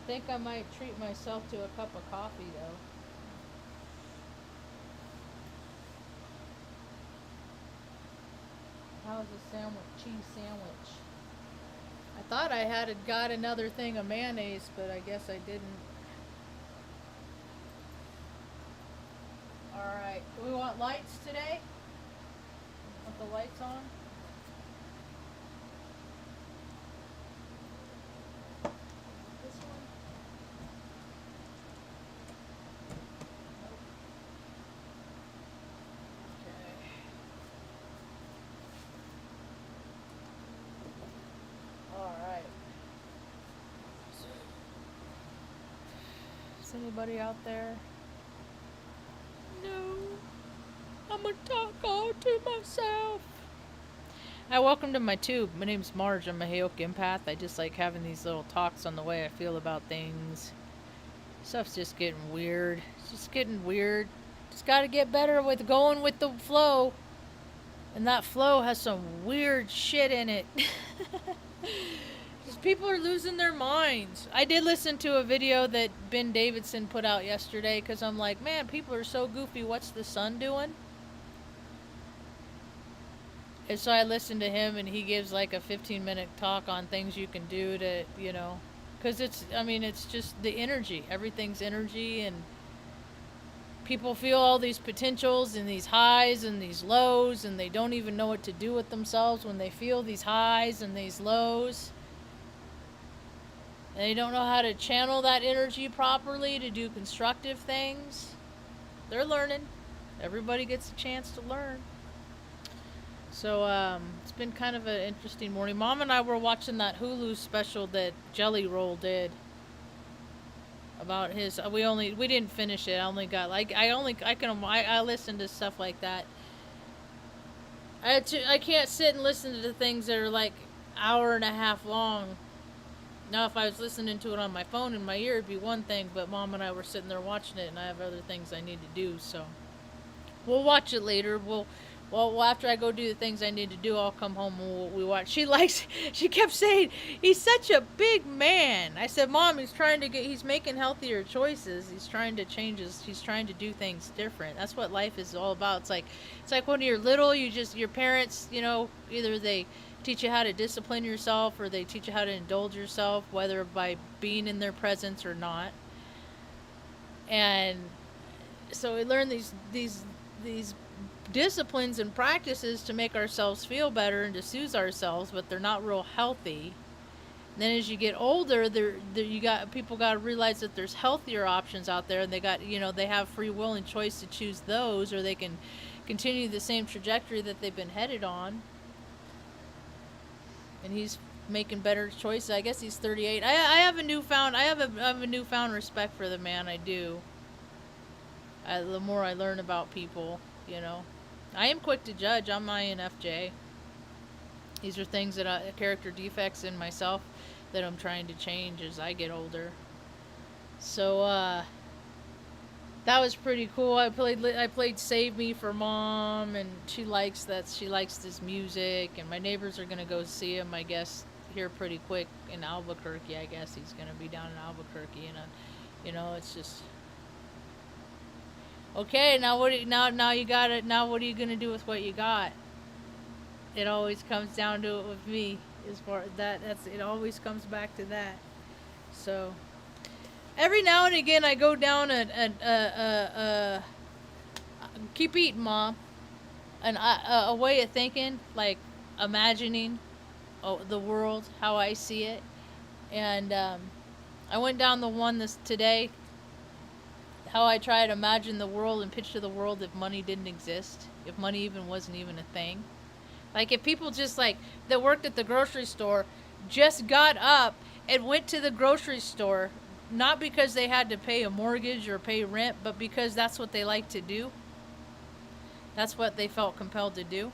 think I might treat myself to a cup of coffee though. How's a cheese sandwich? I thought I had got another thing of mayonnaise, but I guess I didn't. Alright, do we want lights today? Want the lights on? This one? Nope. Okay. Alright. Is anybody out there? No. I'm gonna talk all to myself. Hi, welcome to my tube. My name's Marge. I'm a Hayoke empath. I just like having these little talks on the way I feel about things. Stuff's just getting weird. It's just getting weird. Just gotta get better with going with the flow. And that flow has some weird shit in it. Just people are losing their minds. I did listen to a video that Ben Davidson put out yesterday because I'm like, man, people are so goofy. What's the sun doing? And so I listened to him, and he gives like a 15-minute talk on things you can do to, because it's just the energy. Everything's energy, and people feel all these potentials and these highs and these lows, and they don't even know what to do with themselves when they feel these highs and these lows. And they don't know how to channel that energy properly to do constructive things. They're learning. Everybody gets a chance to learn. So it's been kind of an interesting morning. Mom and I were watching that Hulu special that Jelly Roll did about his. We didn't finish it. I only got I listen to stuff like that. I can't sit and listen to things that are like hour and a half long. Now, if I was listening to it on my phone in my ear, it'd be one thing. But Mom and I were sitting there watching it, and I have other things I need to do. So we'll watch it later. Well, after I go do the things I need to do, I'll come home and we watch. She kept saying, he's such a big man. I said, Mom, he's making healthier choices. He's trying to he's trying to do things different. That's what life is all about. It's like when you're little, your parents, either they teach you how to discipline yourself or they teach you how to indulge yourself, whether by being in their presence or not. And so we learn these disciplines and practices to make ourselves feel better and to soothe ourselves, but they're not real healthy. And then as you get older, people got to realize that there's healthier options out there, and they have free will and choice to choose those, or they can continue the same trajectory that they've been headed on. And he's making better choices. I guess he's 38. I have a newfound respect for the man. I do. The more I learn about people, I am quick to judge. I'm INFJ. These are things character defects in myself that I'm trying to change as I get older. So that was pretty cool. I played Save Me for Mom, and she likes that. She likes this music, and my neighbors are gonna go see him, I guess, here pretty quick in Albuquerque. I guess he's gonna be down in Albuquerque, and it's just. Okay, now now you got it. Now what are you gonna do with what you got? It always comes down to it with me. As far as it always comes back to that. So every now and again, I go down keep eating, Mom, a way of thinking, like imagining the world how I see it, and I went down the one today. How I try to imagine the world and picture the world if money didn't exist, if money wasn't even a thing. Like if people just that worked at the grocery store just got up and went to the grocery store, not because they had to pay a mortgage or pay rent, but because that's what they like to do. That's what they felt compelled to do.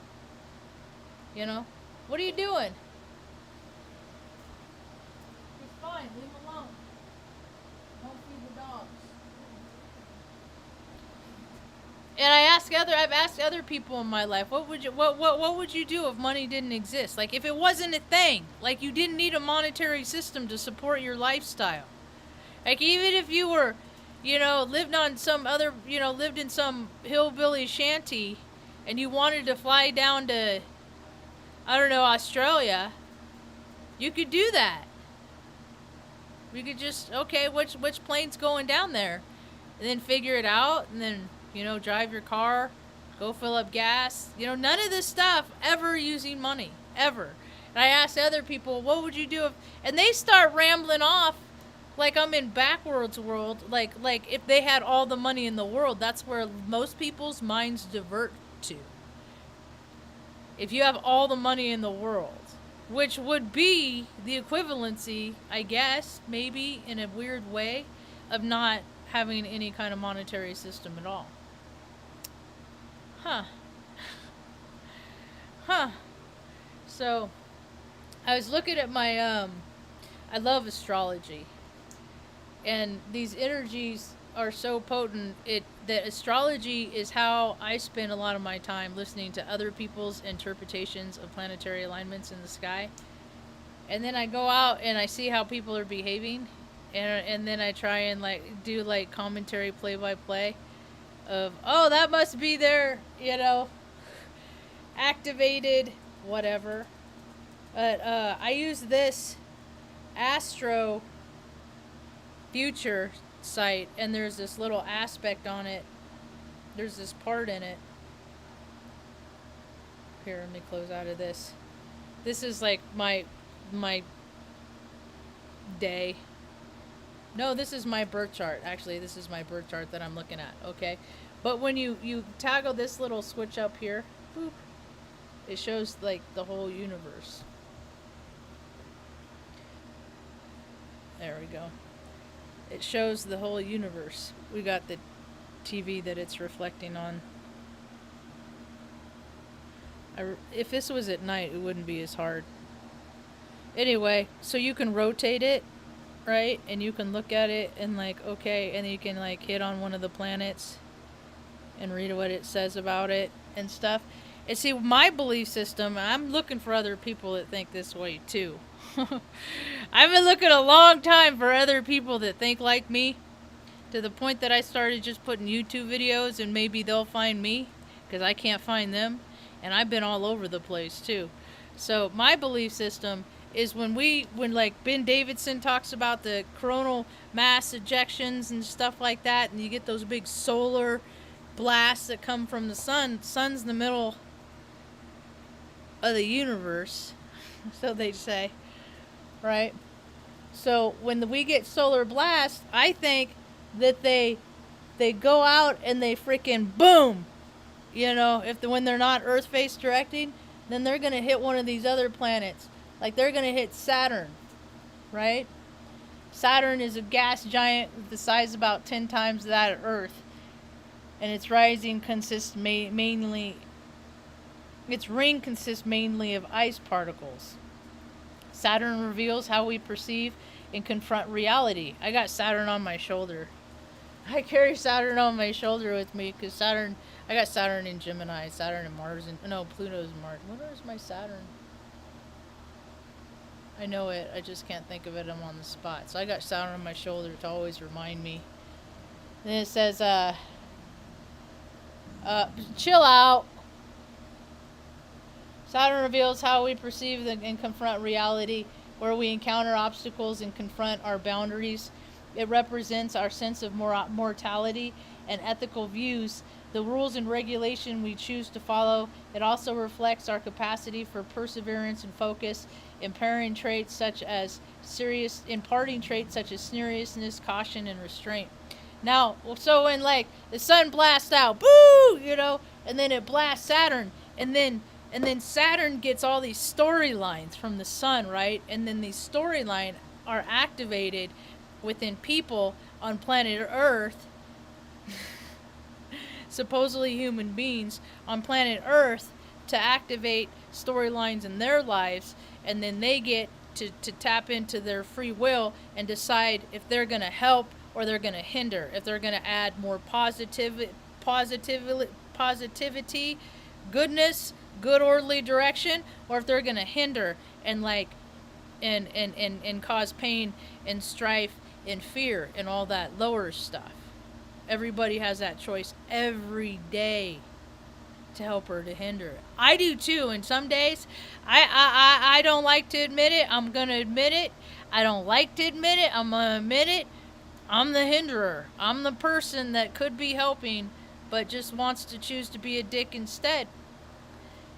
What are you doing? He's fine, leave him alone. Don't feed the dogs. And I've asked other people in my life, what would you do if money didn't exist? Like if it wasn't a thing, like you didn't need a monetary system to support your lifestyle. Like, even if you were, lived on some other, lived in some hillbilly shanty and you wanted to fly down to, I don't know, Australia, you could do that. You could just, okay, which plane's going down there? And then figure it out, and then, drive your car, go fill up gas. None of this stuff ever using money, ever. And I asked other people, what would you do if, and they start rambling off like I'm in backwards world, like if they had all the money in the world. That's where most people's minds divert to. If you have all the money in the world, which would be the equivalency, I guess, maybe in a weird way, of not having any kind of monetary system at all. So, I was looking at my, I love astrology. And these energies are so potent that astrology is how I spend a lot of my time, listening to other people's interpretations of planetary alignments in the sky. And then I go out and I see how people are behaving, and then I try and do commentary, play by play of, oh, that must be their activated whatever. But I use this Astro Future site, and there's this little aspect on it. There's this part in it. Here, let me close out of this. This is like my day. No, this is my birth chart. Actually, this is my birth chart that I'm looking at. Okay, but when you toggle this little switch up here, boop, it shows the whole universe. There we go. It shows the whole universe. We got the TV that it's reflecting on. If this was at night, it wouldn't be as hard. Anyway, so you can rotate it, right? And you can look at it and okay, and you can hit on one of the planets and read what it says about it and stuff. And see, my belief system, I'm looking for other people that think this way too. I've been looking a long time for other people that think like me, to the point that I started just putting YouTube videos, and maybe they'll find me, because I can't find them. And I've been all over the place too. So my belief system is when Ben Davidson talks about the coronal mass ejections and stuff like that, and you get those big solar blasts that come from the sun. Sun's in the middle of the universe, so they say, right? So when we get solar blasts, I think that they go out and they freaking boom. When they're not Earth face directing, then they're going to hit one of these other planets. They're going to hit Saturn, right? Saturn is a gas giant the size about 10 times that of Earth. And its rising consists mainly, its ring consists mainly of ice particles. Saturn reveals how we perceive and confront reality. I got Saturn on my shoulder. I carry Saturn on my shoulder with me because I got Saturn in Gemini, Saturn in Mars, Pluto's in Mars. What is my Saturn? I know it, I just can't think of it, I'm on the spot. So I got Saturn on my shoulder to always remind me. Then it says, chill out. Saturn reveals how we perceive and confront reality, where we encounter obstacles and confront our boundaries. It represents our sense of mortality and ethical views, the rules and regulation we choose to follow. It also reflects our capacity for perseverance and focus, imparting traits such as seriousness, caution, and restraint. Now, so when the sun blasts out, boo, and then it blasts Saturn, and then Saturn gets all these storylines from the sun, right? And then these storylines are activated within people on planet Earth, supposedly human beings on planet Earth, to activate storylines in their lives, and then they get to tap into their free will and decide if they're going to help or they're going to hinder, if they're going to add more positivity, goodness, good orderly direction, or if they're going to hinder and and cause pain and strife and fear and all that lower stuff. Everybody has that choice every day to help her, to hinder it. I do too, and some days I don't like to admit it. I'm gonna admit it. I don't like to admit it. I'm gonna admit it. I'm the hinderer. I'm the person that could be helping but just wants to choose to be a dick instead.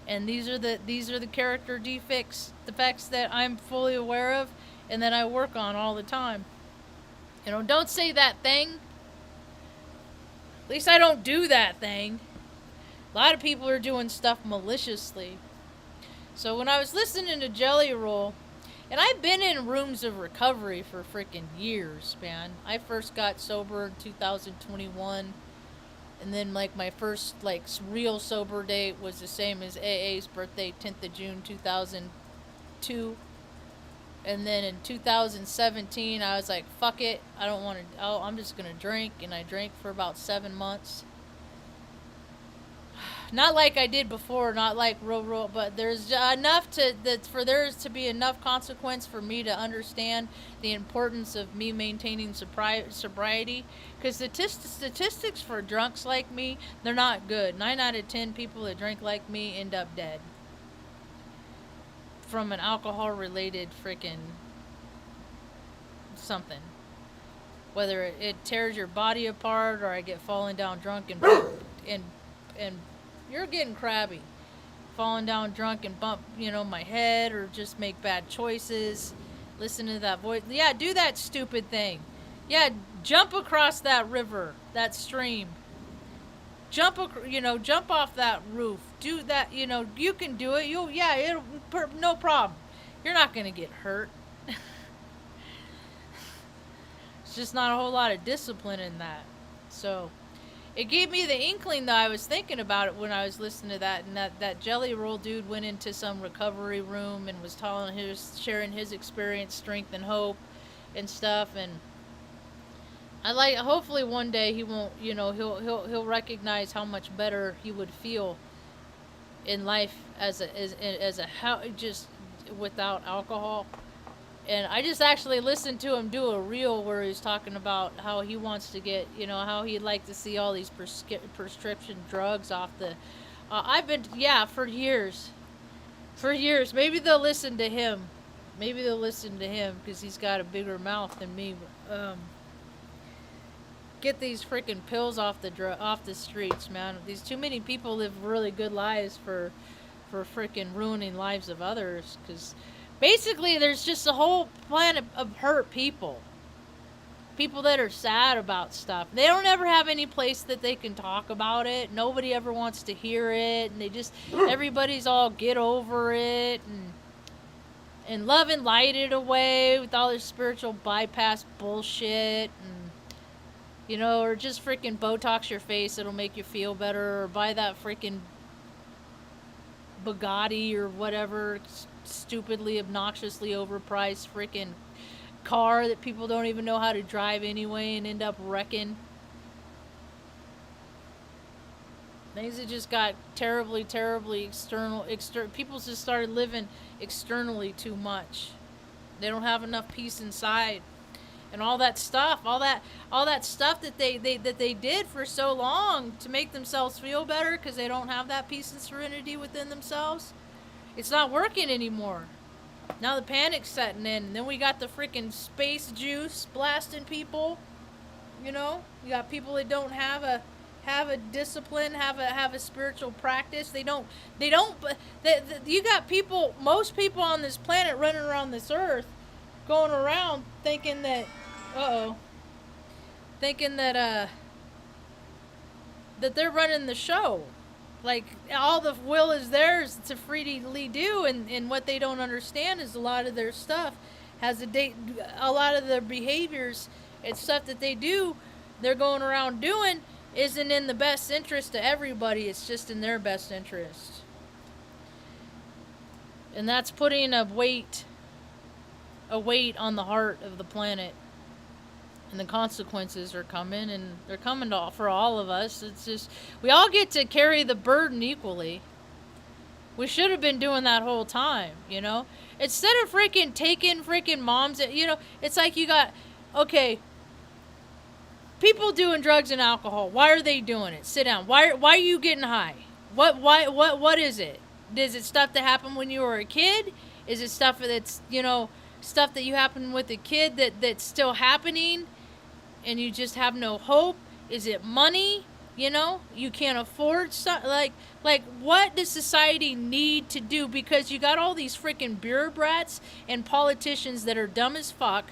And these are the character defects that I'm fully aware of and that I work on all the time. You know, don't say that thing. At least I don't do that thing. A lot of people are doing stuff maliciously. So when I was listening to Jelly Roll, and I've been in rooms of recovery for freaking years, man. I first got sober in 2021. And then, like, my first, like, real sober date was the same as AA's birthday, 10th of June, 2002. And then in 2017, I was like, fuck it. I don't want to, I'm just going to drink. And I drank for about 7 months. Not like I did before, not like real, but there's enough for there to be enough consequence for me to understand the importance of me maintaining sobriety. Because statistics for drunks like me, they're not good. 9 out of 10 people that drink like me end up dead from an alcohol-related freaking something. Whether it tears your body apart, or I get falling down drunk and you're getting crabby. Falling down drunk and bump, my head, or just make bad choices. Listen to that voice. Yeah, do that stupid thing. Yeah, jump across that river, that stream. Jump off that roof. Do that, you can do it. No problem. You're not going to get hurt. It's just not a whole lot of discipline in that. So, it gave me the inkling that I was thinking about it when I was listening to that, and that Jelly Roll dude went into some recovery room and was sharing his experience, strength, and hope, and stuff. And hopefully one day he won't, he'll recognize how much better he would feel in life just without alcohol. And I just actually listened to him do a reel where he's talking about how he wants to get, how he'd like to see all these prescription drugs off the... for years. For years. Maybe they'll listen to him. Because he's got a bigger mouth than me. Get these freaking pills off the streets, man. These too many people live really good lives for freaking ruining lives of others, because... Basically, there's just a whole planet of hurt people. People that are sad about stuff. They don't ever have any place that they can talk about it. Nobody ever wants to hear it. And everybody's all get over it. And love and light it away with all their spiritual bypass bullshit. And, or just freaking Botox your face. It'll make you feel better. Or buy that freaking Bugatti or whatever stupidly, obnoxiously overpriced freaking car that people don't even know how to drive anyway and end up wrecking. Things that just got terribly external. People just started living externally too much. They don't have enough peace inside. And all that stuff that they did for so long to make themselves feel better because they don't have that peace and serenity within themselves. It's not working anymore. Now the panic's setting in. And then we got the freaking space juice blasting people. You got people that don't have a discipline, have a spiritual practice. You got most people on this planet running around this earth, going around thinking that, that they're running the show. Like, all the will is theirs to freely do, and what they don't understand is a lot of their stuff a lot of their behaviors and stuff that they're going around doing isn't in the best interest of everybody. It's just in their best interest. And that's putting a weight on the heart of the planet. And the consequences are coming, and they're coming for all of us. It's just, we all get to carry the burden equally. We should have been doing that whole time, Instead of freaking taking freaking moms, it's like you got Okay, people doing drugs and alcohol. Why are they doing it? Sit down. Why are you getting high? What is it? Is it stuff that happened when you were a kid? Is it stuff that's, stuff that you happened with a kid that's still happening and you just have no hope? Is it money? You can't afford stuff. Like what does society need to do? Because you got all these freaking bureaucrats and politicians that are dumb as fuck,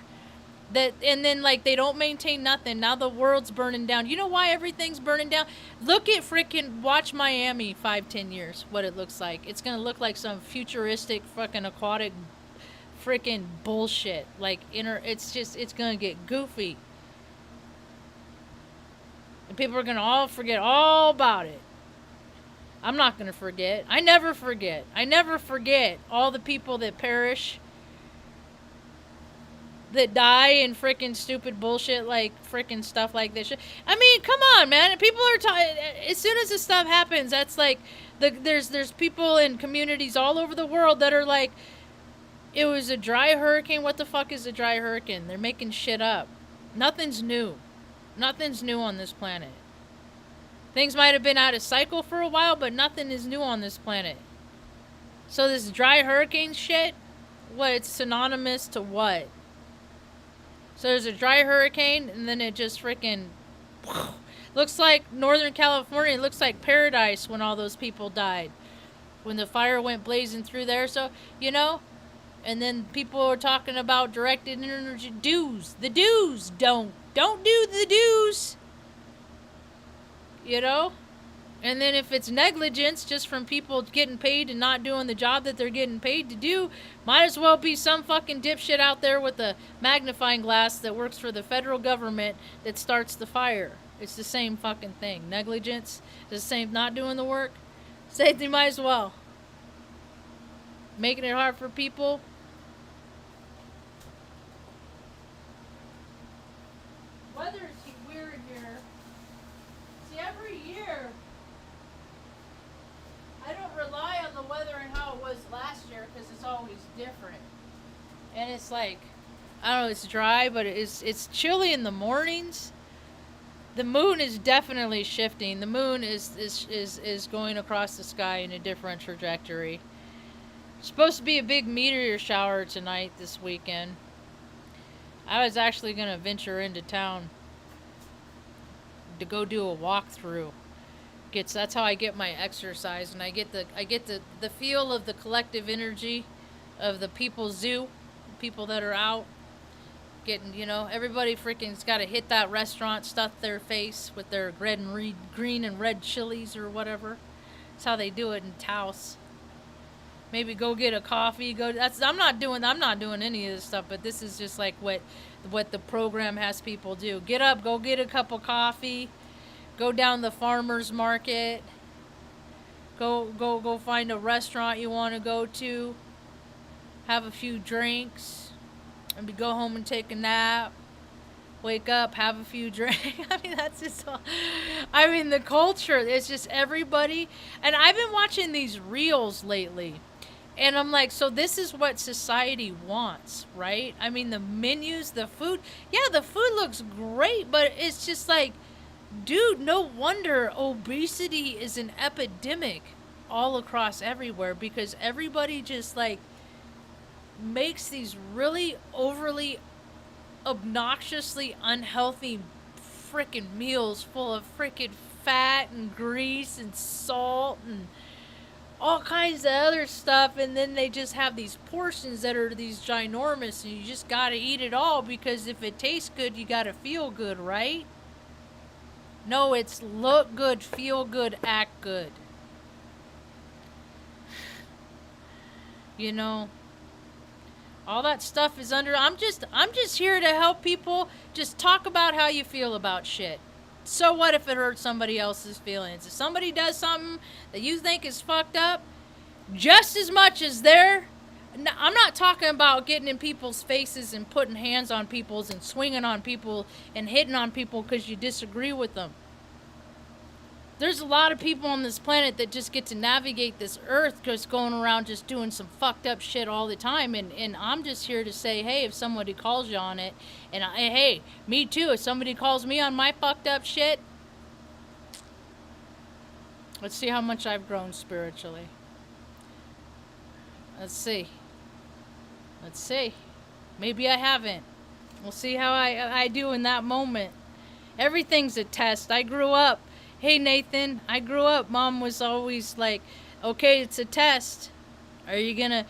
and then like they don't maintain nothing. Now the world's burning down. You know why everything's burning down? Look at freaking watch Miami 5-10 years, what it looks like. It's gonna look like some futuristic fucking aquatic freaking bullshit. Like it's gonna get goofy. And people are gonna all forget all about it. I'm not gonna forget. I never forget. I never forget all the people that perish, that die in freaking stupid bullshit like freaking stuff like this. I mean, come on, man. People are as soon as this stuff happens, that's like there's people in communities all over the world that are like, it was a dry hurricane. What the fuck is a dry hurricane? They're making shit up. Nothing's new. Nothing's new on this planet. Things might have been out of cycle for a while, but nothing is new on this planet. So this dry hurricane shit, what, it's synonymous to what? So there's a dry hurricane, and then it just freaking looks like Northern California. It looks like paradise when all those people died, when the fire went blazing through there. So, and then people are talking about directed energy dues. The dues don't do the dues. And then if it's negligence just from people getting paid and not doing the job that they're getting paid to do, might as well be some fucking dipshit out there with a magnifying glass that works for the federal government that starts the fire. It's the same fucking thing. Negligence, the same, not doing the work. They might as well. Making it hard for people. Weather's weird here. See, every year I don't rely on the weather and how it was last year because it's always different. And it's like, I don't know, it's dry, but it's chilly in the mornings. The moon is definitely shifting. The moon is going across the sky in a different trajectory. It's supposed to be a big meteor shower tonight this weekend. I was actually going to venture into town to go do a walkthrough. That's how I get my exercise, and I get the feel of the collective energy of the people zoo, people that are out getting, everybody freaking's got to hit that restaurant, stuff their face with their green and red chilies or whatever. That's how they do it in Taos. Maybe go get a coffee. I'm not doing any of this stuff, but this is just like what the program has people do. Get up, go get a cup of coffee. Go down the farmer's market. Go find a restaurant you want to go to. Have a few drinks. Maybe go home and take a nap. Wake up, have a few drinks. I mean, that's just all. I mean, the culture, it's just everybody. And I've been watching these reels lately. And I'm like, so this is what society wants, right? I mean, the menus, the food. Yeah, the food looks great, but it's just like, dude, no wonder obesity is an epidemic all across everywhere, because everybody just like makes these really overly obnoxiously unhealthy freaking meals full of freaking fat and grease and salt and all kinds of other stuff, and then they just have these portions that are these ginormous, and you just gotta eat it all because if it tastes good, you gotta feel good, right? No, it's look good, feel good, act good. All that stuff is under. I'm just here to help people just talk about how you feel about shit. So what if it hurts somebody else's feelings? If somebody does something that you think is fucked up, just as much as I'm not talking about getting in people's faces and putting hands on people's and swinging on people and hitting on people because you disagree with them. There's a lot of people on this planet that just get to navigate this earth just going around just doing some fucked up shit all the time. And I'm just here to say, hey, if somebody calls you on it, hey, me too, if somebody calls me on my fucked up shit, let's see how much I've grown spiritually. Let's see. Maybe I haven't. We'll see how I do in that moment. Everything's a test. I grew up. Hey, Nathan, I grew up. Mom was always like, okay, it's a test. Are you gonna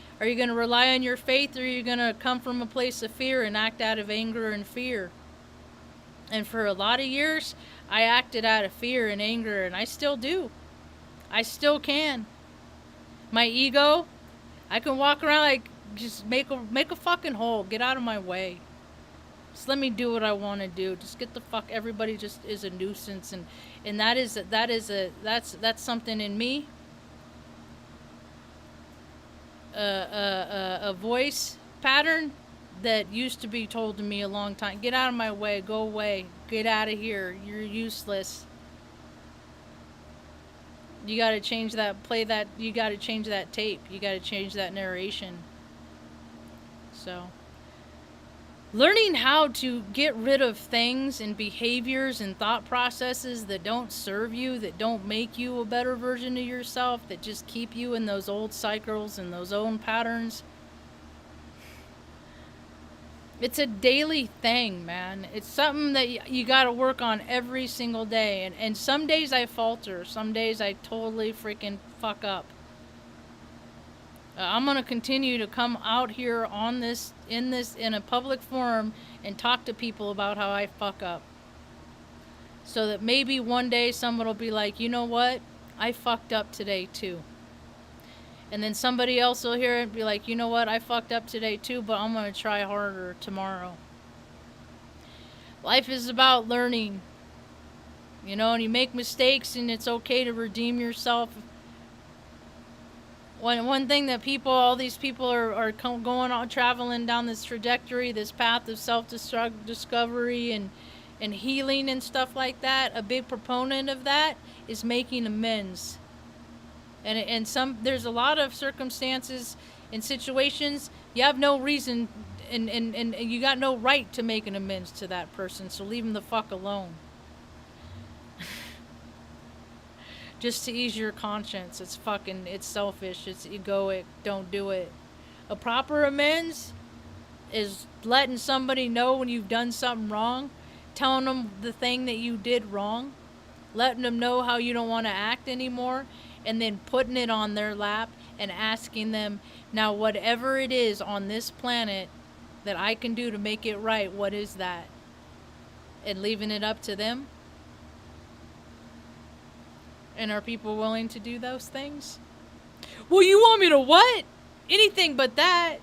rely on your faith, or are you gonna come from a place of fear and act out of anger and fear? And for a lot of years, I acted out of fear and anger, and I still do. I still can. My ego, I can walk around like, just make a fucking hole. Get out of my way. Just let me do what I want to do. Just get the fuck. Everybody just is a nuisance, and that's something in me. A voice pattern that used to be told to me a long time. Get out of my way. Go away. Get out of here. You're useless. You got to change that. Play that. You got to change that tape. You got to change that narration. So, learning how to get rid of things and behaviors and thought processes that don't serve you, that don't make you a better version of yourself, that just keep you in those old cycles and those old patterns. It's a daily thing, man. It's something that you got to work on every single day. And some days I falter. Some days I totally freaking fuck up. I'm going to continue to come out here on in a public forum and talk to people about how I fuck up. So that maybe one day someone will be like, you know what? I fucked up today too. And then somebody else will hear it and be like, you know what? I fucked up today too, but I'm going to try harder tomorrow. Life is about learning. You know, and you make mistakes, and it's okay to redeem yourself. One thing that all these people are going on, traveling down this trajectory, this path of self-discovery and healing and stuff like that, a big proponent of that is making amends. And there's a lot of circumstances and situations you have no reason and you got no right to make an amends to that person, so leave them the fuck alone. Just to ease your conscience. It's selfish, it's egoic, don't do it. A proper amends is letting somebody know when you've done something wrong, telling them the thing that you did wrong, letting them know how you don't want to act anymore, and then putting it on their lap and asking them, now whatever it is on this planet that I can do to make it right, what is that? And leaving it up to them. And are people willing to do those things? Well, you want me to what? Anything but that.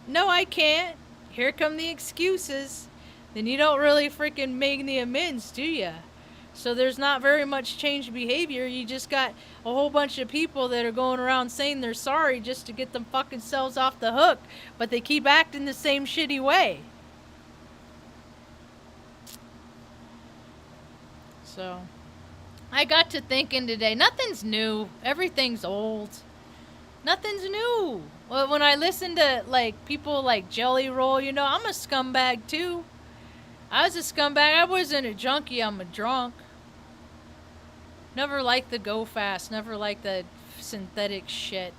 No, I can't. Here come the excuses. Then you don't really freaking make the amends, do you? So there's not very much changed behavior. You just got a whole bunch of people that are going around saying they're sorry just to get them fucking selves off the hook. But they keep acting the same shitty way. So I got to thinking today, nothing's new. Everything's old. Nothing's new. Well, when I listen to like people like Jelly Roll, you know, I'm a scumbag too. I was a scumbag. I wasn't a junkie. I'm a drunk. Never liked the go fast. Never liked the synthetic shit.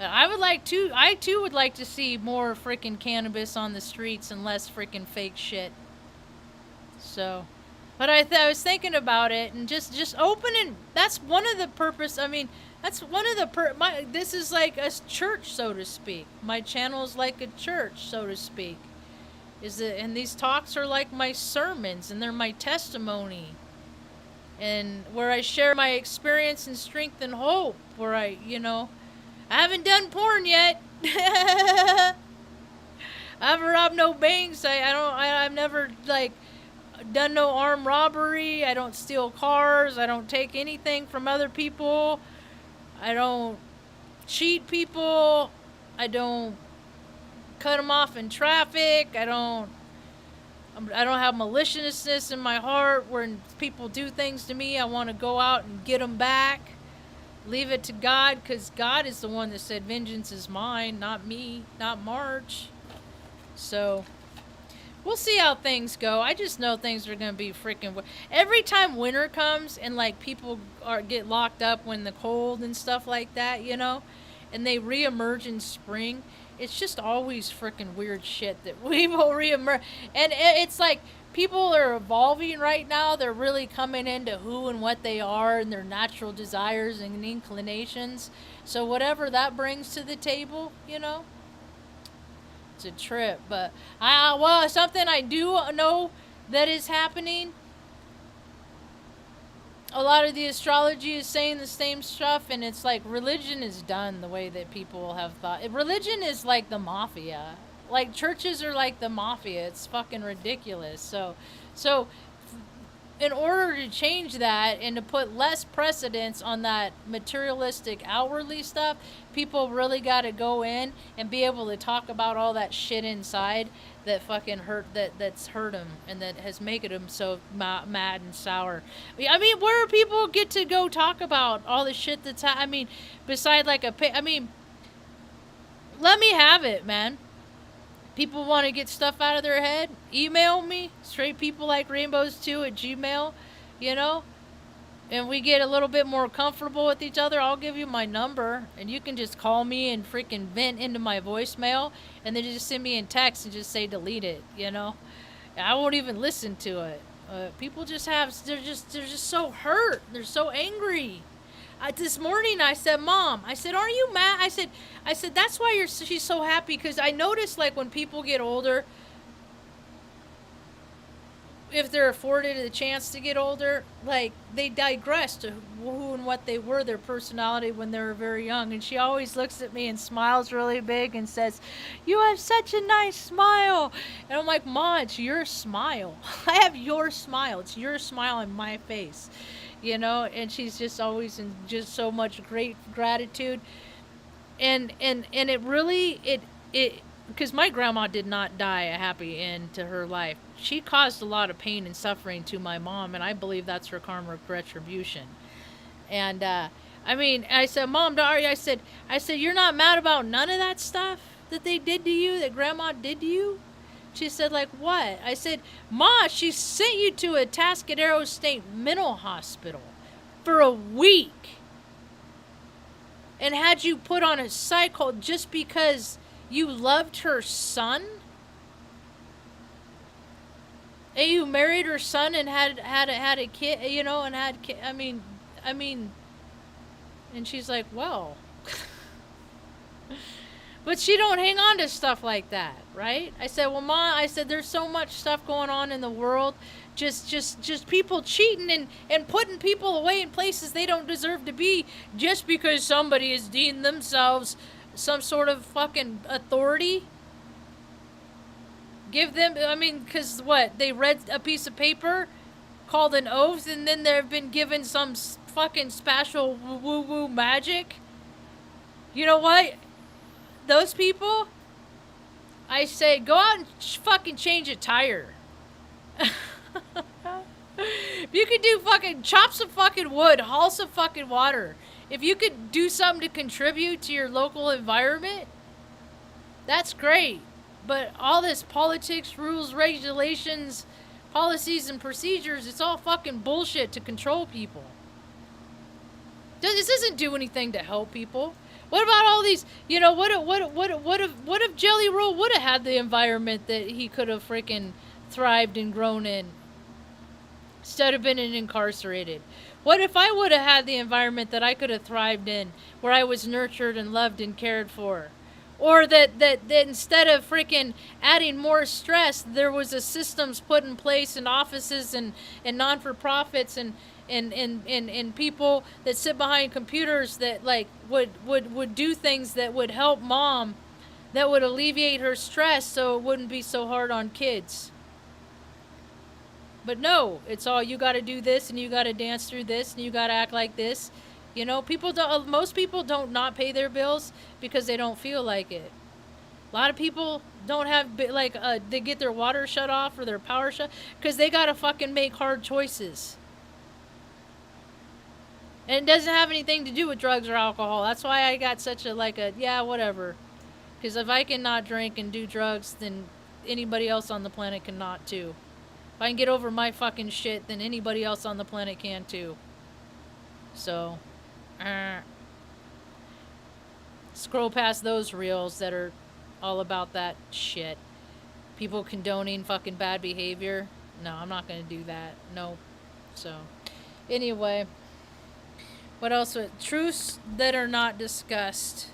I too would like to see more freaking cannabis on the streets and less freaking fake shit. So, but I was thinking about it and just opening. That's one of the purpose. I mean, that's one of the this is like a church, so to speak. My channel is like a church, so to speak. And these talks are like my sermons, and they're my testimony, and where I share my experience and strength and hope. Where I haven't done porn yet. I haven't robbed no banks. I've never like done no armed robbery. I don't steal cars. I don't take anything from other people. I don't cheat people. I don't cut them off in traffic. I don't I don't have maliciousness in my heart. When people do things to me, I want to go out and get them back. Leave it to God, because God is the one that said vengeance is mine, not me, not Marge. So we'll see how things go. I just know things are gonna be freaking. Every time winter comes and like people get locked up when the cold and stuff like that, you know, and they reemerge in spring. It's just always freaking weird shit that we will reemerge, and it's like people are evolving right now. They're really coming into who and what they are and their natural desires and inclinations. So whatever that brings to the table, you know, it's a trip. But well, something I do know that is happening. A lot of the astrology is saying the same stuff, and it's like religion is done the way that people have thought. Religion is like the mafia. Like churches are like the mafia. It's fucking ridiculous. So in order to change that and to put less precedence on that materialistic outwardly stuff, people really got to go in and be able to talk about all that shit inside that fucking that's hurt them and that has made them so mad and sour. I mean, where people get to go talk about all the shit that's I mean, beside like I mean, let me have it, man. People want to get stuff out of their head, email me, straight people like rainbows2 at gmail, you know, and we get a little bit more comfortable with each other. I'll give you my number, and you can just call me and freaking vent into my voicemail, and then just send me a text and just say delete it, you know. I won't even listen to it. People just they're just so hurt. They're so angry. This morning I said, Mom, I said, aren't you mad? I said, that's why she's so happy, because I noticed like when people get older, if they're afforded the chance to get older, like they digress to who and what they were, their personality when they were very young. And she always looks at me and smiles really big and says, you have such a nice smile. And I'm like, Ma, it's your smile. I have your smile. It's your smile on my face. You know, and she's just always in just so much great gratitude, and it really it because my grandma did not die a happy end to her life. She caused a lot of pain and suffering to my mom, and I believe that's her karmic retribution. And I mean, I said, Mom, I said you're not mad about none of that stuff that they did to you, that Grandma did to you? She said, like, what? I said, Ma, she sent you to a Atascadero State Mental Hospital for a week and had you put on a cycle just because you loved her son? And you married her son and had a kid, you know, and had I mean, and she's like, well... But she don't hang on to stuff like that, right? I said, well, Ma, I said, there's so much stuff going on in the world. Just people cheating and putting people away in places they don't deserve to be just because somebody has deemed themselves some sort of fucking authority. Give them, I mean, because what? They read a piece of paper called an oath and then they've been given some fucking special woo-woo magic. You know what? Those people, I say, go out and fucking change a tire. If you could do fucking, chop some fucking wood, haul some fucking water. If you could do something to contribute to your local environment, that's great. But all this politics, rules, regulations, policies, and procedures, it's all fucking bullshit to control people. This doesn't do anything to help people. What about all these, you know, what if Jelly Roll would have had the environment that he could have freaking thrived and grown in instead of being incarcerated? What if I would have had the environment that I could have thrived in, where I was nurtured and loved and cared for? Or that instead of freaking adding more stress, there was a systems put in place in offices and non-for-profits and people that sit behind computers that like would do things that would help Mom, that would alleviate her stress so it wouldn't be so hard on kids. But no, it's all, you got to do this and you got to dance through this and you got to act like this. You know, most people don't not pay their bills because they don't feel like it. A lot of people don't have they get their water shut off or their power shut because they gotta fucking make hard choices. And it doesn't have anything to do with drugs or alcohol. That's why I got such yeah, whatever. Because if I can not drink and do drugs, then anybody else on the planet cannot too. If I can get over my fucking shit, then anybody else on the planet can too. So, scroll past those reels that are all about that shit. People condoning fucking bad behavior. No, I'm not gonna do that. No. So, anyway. What else? Truths that are not discussed.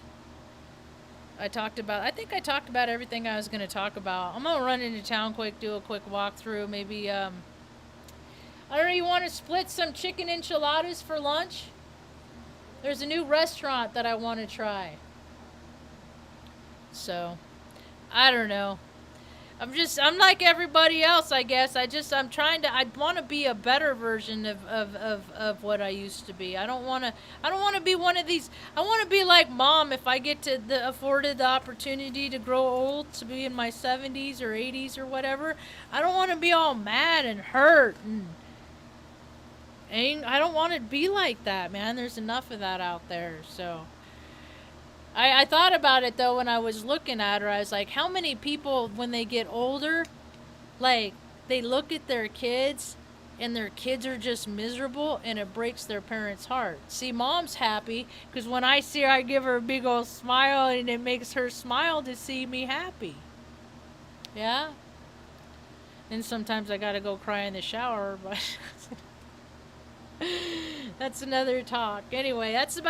I think I talked about everything I was going to talk about. I'm going to run into town quick, do a quick walkthrough. Maybe, I don't know, you want to split some chicken enchiladas for lunch? There's a new restaurant that I want to try. So, I don't know. I'm like everybody else, I guess. I want to be a better version of what I used to be. I don't want to be one of these. I want to be like Mom if I get afforded the opportunity to grow old, to be in my 70s or 80s or whatever. I don't want to be all mad and hurt and I don't want to be like that, man. There's enough of that out there, so. I thought about it, though, when I was looking at her. I was like, how many people, when they get older, like, they look at their kids, and their kids are just miserable, and it breaks their parents' heart. See, Mom's happy, because when I see her, I give her a big old smile, and it makes her smile to see me happy. Yeah? And sometimes I gotta go cry in the shower, but that's another talk. Anyway, that's about